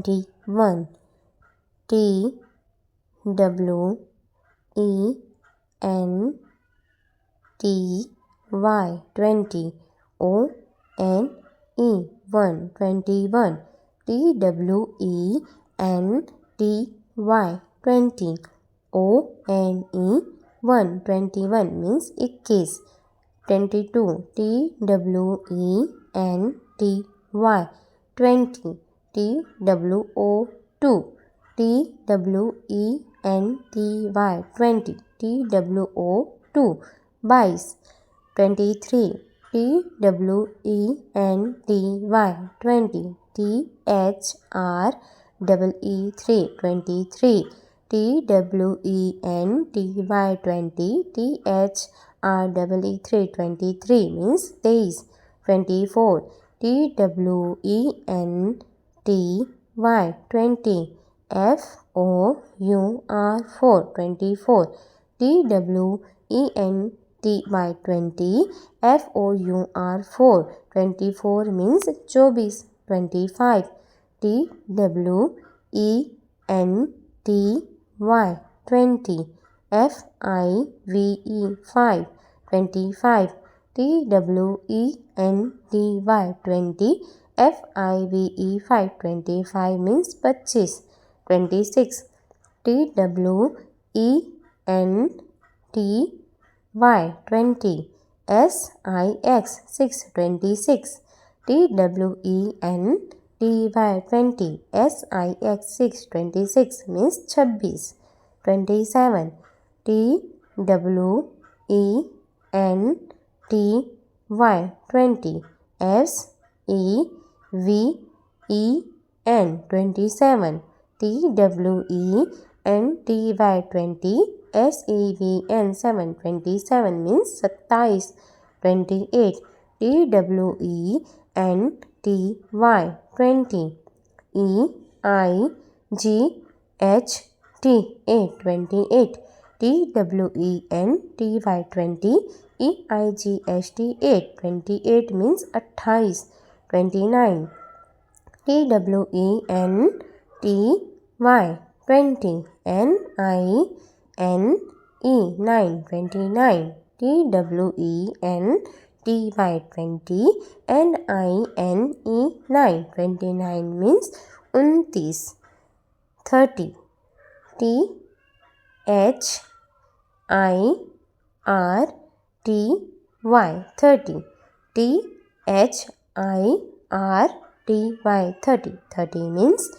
21, TWENTY, 20, ONE, 21, TWENTY, 20, ONE, 21 means 21. 22, TWENTY, 20, TWO2, TWENTY, 20, TWO2, 22. 23, TWENTY, 20, THREE3, 23, TWENTY, 20, THREE3, 23 means days. 24, TWENTY, 20, FOUR4, 24, TWENTY, 20, FOUR4, 24 means 24. 25, TWENTY, 20, FIVE5, 25, TWENTY, 20, FIVE5, 25 means 25. 26, TWENTY, 20, SIX6, 26, TWENTY, 20, SIX6, 26 means 26. 27, TWENTY, 20, SEVEN, 27, TWENTY, 20, SEVEN7, 27 means 27. 28, TWENTY, 20, EIGHT8, 28, TWENTY, 20, EIGHT8, 28 means 28. 29, TWENTY, 20, NINE9, 29, TWENTY, 20, NINE9, 29 means 29. 30, THIRTY, 30, THIRTY, 30 means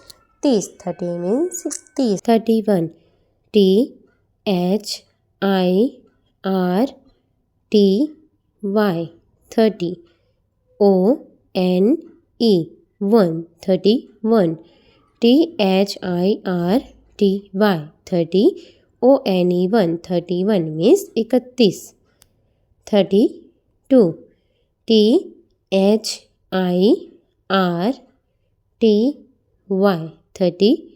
30. 30 means 60. 31, THIRTY, 30, ONE, 31, THIRTY, 30, ONE, 31 means 31. 32, THIRTY, 30,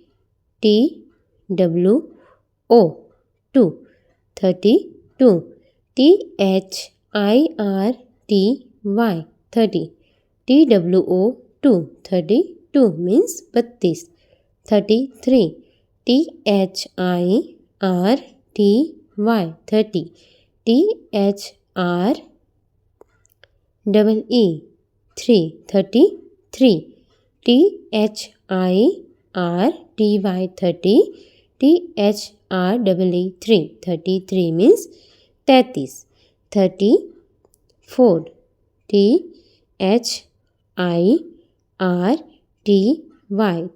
TWO2, 32, THIRTY, 30, TWO2, 32 means 32. 33, THIRTY, 30, THREE3, 33, THIRTY, 30, THREE3, 33 means 33. 34, THIRTY,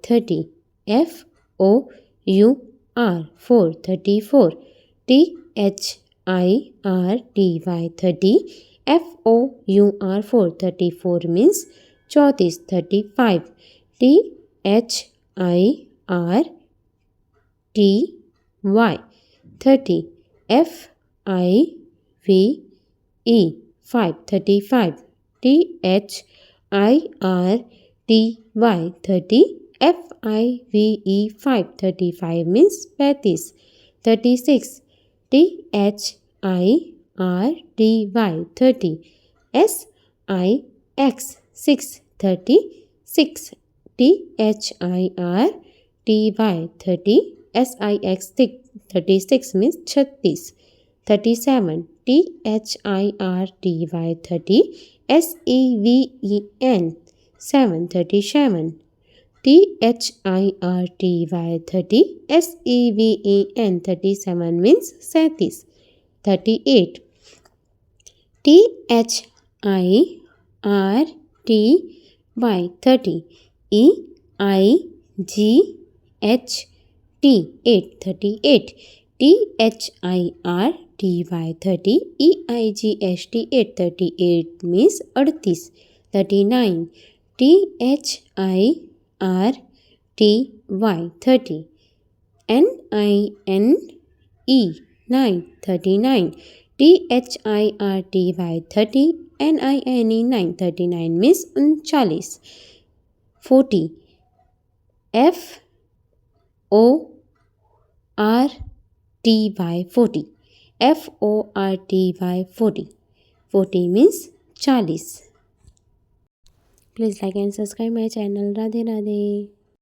30, FOUR4, 34, THIRTY, 30, FOUR4, 34 means 34. 35, THIRTY, 30, FIVE5, 35, THIRTY, 30, FIVE5, 35 means 35. 36, THIRTY, 30, SIX6, 36, THIRTY 30 SIX 36 means 36. 37 THIRTY 30 SEVEN 7 37 THIRTY 30 SEVEN 37 means 37. 38 THIRTY 30 EIGHT 8 38 THIRTY 30 EIGHT 8 38 means 38. 39 THIRTY 30 NINE 9 39 THIRTY 30 NINE 9 39 means 40. 40 FORTY 40 FORTY 40 40 means 40. Please like and subscribe my channel. Radhe Radhe.